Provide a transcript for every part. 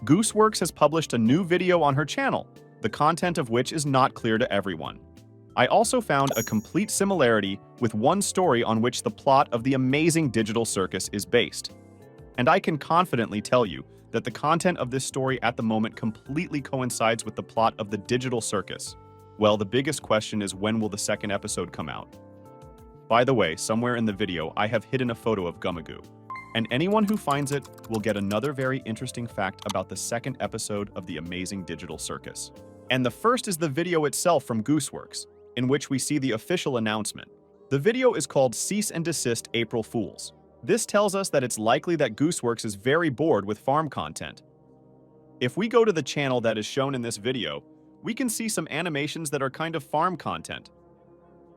Gooseworx has published a new video on her channel, the content of which is not clear to everyone. I also found a complete similarity with one story on which the plot of the amazing digital circus is based. And I can confidently tell you that the content of this story at the moment completely coincides with the plot of the digital circus. Well, the biggest question is, when will the second episode come out? By the way, somewhere in the video, I have hidden a photo of Gumagoo, and anyone who finds it will get another very interesting fact about the second episode of the amazing digital circus. And the first is the video itself from Gooseworx, in which we see the official announcement. The video is called Cease and Desist April Fools. This tells us that it's likely that Gooseworx is very bored with farm content. If we go to the channel that is shown in this video, we can see some animations that are kind of farm content.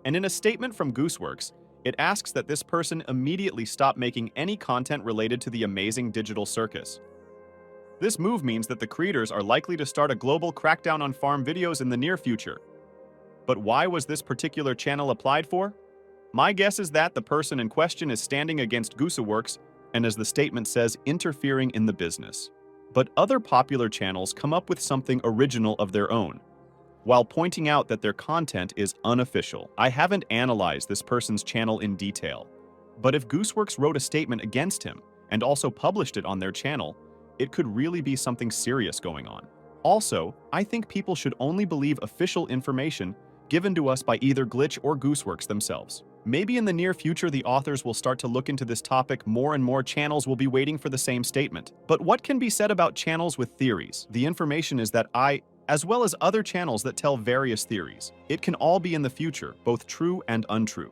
And in a statement from Gooseworx, it asks that this person immediately stop making any content related to the amazing digital circus. This move means that the creators are likely to start a global crackdown on farm videos in the near future. But why was this particular channel applied for? My guess is that the person in question is standing against Gooseworx and, as the statement says, interfering in the business. But other popular channels come up with something original of their own, while pointing out that their content is unofficial. I haven't analyzed this person's channel in detail, but if Gooseworx wrote a statement against him and also published it on their channel, it could really be something serious going on. Also, I think people should only believe official information given to us by either Glitch or Gooseworx themselves. Maybe in the near future the authors will start to look into this topic. More and more channels will be waiting for the same statement. But what can be said about channels with theories? The information is that as well as other channels that tell various theories, it can all be in the future, both true and untrue.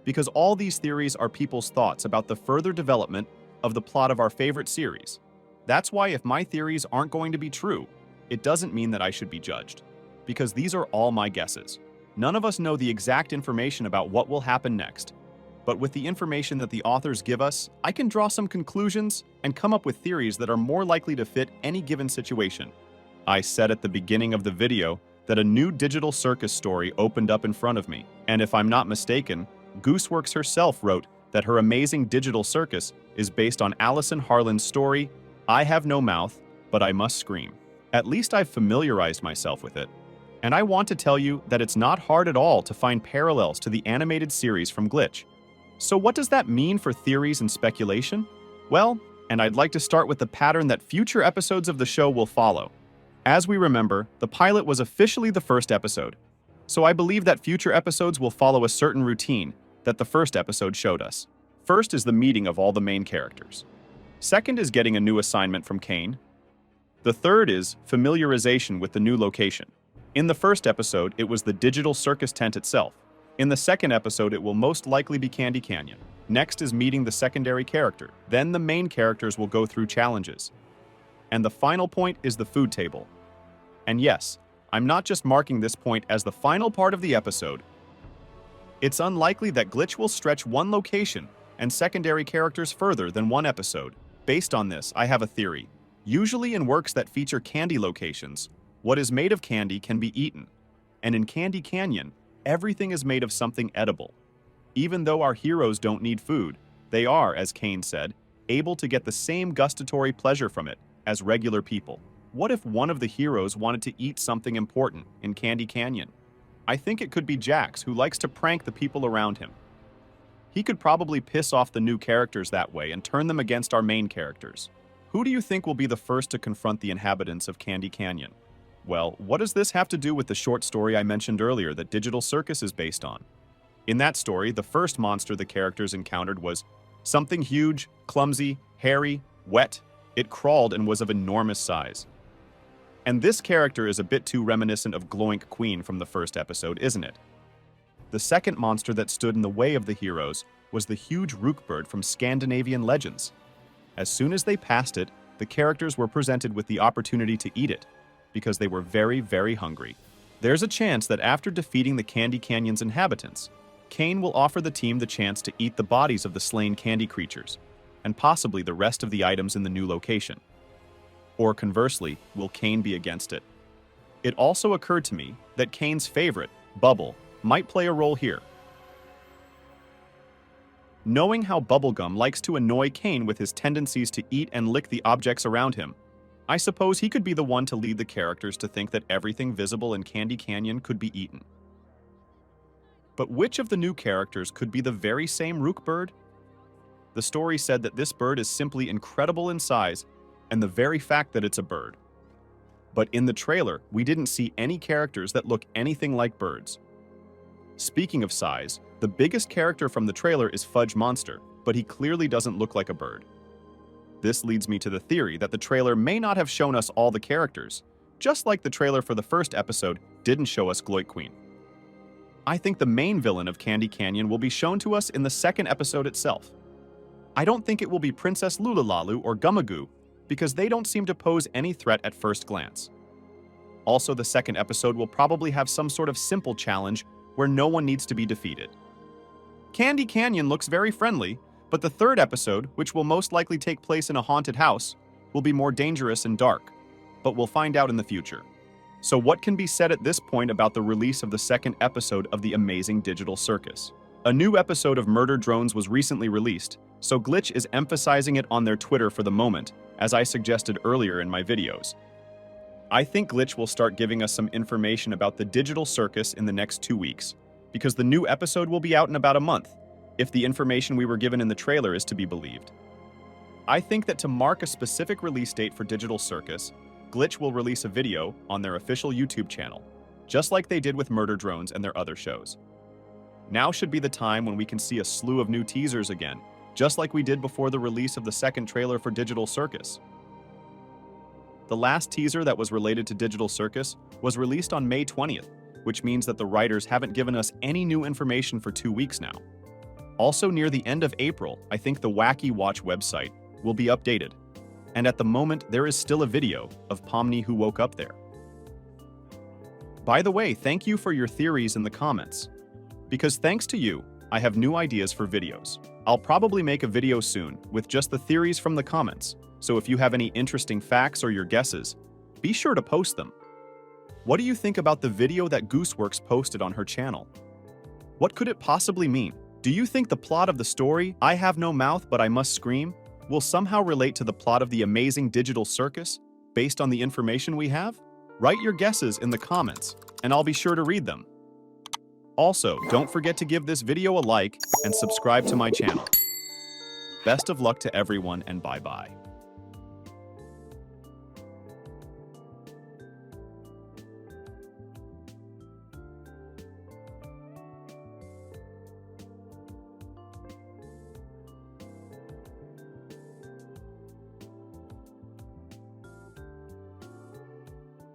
Because all these theories are people's thoughts about the further development of the plot of our favorite series. That's why if my theories aren't going to be true, it doesn't mean that I should be judged. Because these are all my guesses. None of us know the exact information about what will happen next. But with the information that the authors give us, I can draw some conclusions and come up with theories that are more likely to fit any given situation. I said at the beginning of the video that a new digital circus story opened up in front of me. And if I'm not mistaken, Gooseworx herself wrote that her amazing digital circus is based on Allison Harlan's story, I Have No Mouth, But I Must Scream. At least I've familiarized myself with it. And I want to tell you that it's not hard at all to find parallels to the animated series from Glitch. So what does that mean for theories and speculation? Well, and I'd like to start with the pattern that future episodes of the show will follow. As we remember, the pilot was officially the first episode. So I believe that future episodes will follow a certain routine that the first episode showed us. First is the meeting of all the main characters. Second is getting a new assignment from Kane. The third is familiarization with the new location. In the first episode, it was the digital circus tent itself. In the second episode, it will most likely be Candy Canyon. Next is meeting the secondary character. Then the main characters will go through challenges. And the final point is the food table. And yes, I'm not just marking this point as the final part of the episode. It's unlikely that Glitch will stretch one location and secondary characters further than one episode. Based on this, I have a theory. Usually in works that feature candy locations, what is made of candy can be eaten. And in Candy Canyon, everything is made of something edible. Even though our heroes don't need food, they are, as Kane said, able to get the same gustatory pleasure from it as regular people. What if one of the heroes wanted to eat something important in Candy Canyon? I think it could be Jax, who likes to prank the people around him. He could probably piss off the new characters that way and turn them against our main characters. Who do you think will be the first to confront the inhabitants of Candy Canyon? Well, what does this have to do with the short story I mentioned earlier that Digital Circus is based on? In that story, the first monster the characters encountered was something huge, clumsy, hairy, wet. It crawled and was of enormous size. And this character is a bit too reminiscent of Gloink Queen from the first episode, isn't it? The second monster that stood in the way of the heroes was the huge rookbird from Scandinavian legends. As soon as they passed it, the characters were presented with the opportunity to eat it, because they were very, very hungry. There's a chance that after defeating the Candy Canyon's inhabitants, Kane will offer the team the chance to eat the bodies of the slain candy creatures, and possibly the rest of the items in the new location. Or conversely, will Kane be against it? It also occurred to me that Kane's favorite, Bubble, might play a role here. Knowing how Bubblegum likes to annoy Kane with his tendencies to eat and lick the objects around him, I suppose he could be the one to lead the characters to think that everything visible in Candy Canyon could be eaten. But which of the new characters could be the very same Rook bird? The story said that this bird is simply incredible in size, and the very fact that it's a bird. But in the trailer, we didn't see any characters that look anything like birds. Speaking of size, the biggest character from the trailer is Fudge Monster, but he clearly doesn't look like a bird. This leads me to the theory that the trailer may not have shown us all the characters, just like the trailer for the first episode didn't show us Gloit Queen. I think the main villain of Candy Canyon will be shown to us in the second episode itself. I don't think it will be Princess Lulalalu or Gumagoo, because they don't seem to pose any threat at first glance. Also, the second episode will probably have some sort of simple challenge where no one needs to be defeated. Candy Canyon looks very friendly, but the third episode, which will most likely take place in a haunted house, will be more dangerous and dark, but we'll find out in the future. So what can be said at this point about the release of the second episode of the amazing digital circus? A new episode of Murder Drones was recently released, so Glitch is emphasizing it on their Twitter for the moment, as I suggested earlier in my videos. I think Glitch will start giving us some information about the digital circus in the next 2 weeks, because the new episode will be out in about a month, if the information we were given in the trailer is to be believed. I think that to mark a specific release date for Digital Circus, Glitch will release a video on their official YouTube channel, just like they did with Murder Drones and their other shows. Now should be the time when we can see a slew of new teasers again, just like we did before the release of the second trailer for Digital Circus. The last teaser that was related to Digital Circus was released on May 20th, which means that the writers haven't given us any new information for 2 weeks now. Also near the end of April, I think the Wacky Watch website will be updated. And at the moment, there is still a video of Pomni who woke up there. By the way, thank you for your theories in the comments. Because thanks to you, I have new ideas for videos. I'll probably make a video soon with just the theories from the comments, so if you have any interesting facts or your guesses, be sure to post them. What do you think about the video that Gooseworx posted on her channel? What could it possibly mean? Do you think the plot of the story, I Have No Mouth But I Must Scream, will somehow relate to the plot of the amazing digital circus, based on the information we have? Write your guesses in the comments, and I'll be sure to read them. Also, don't forget to give this video a like and subscribe to my channel. Best of luck to everyone, and bye-bye.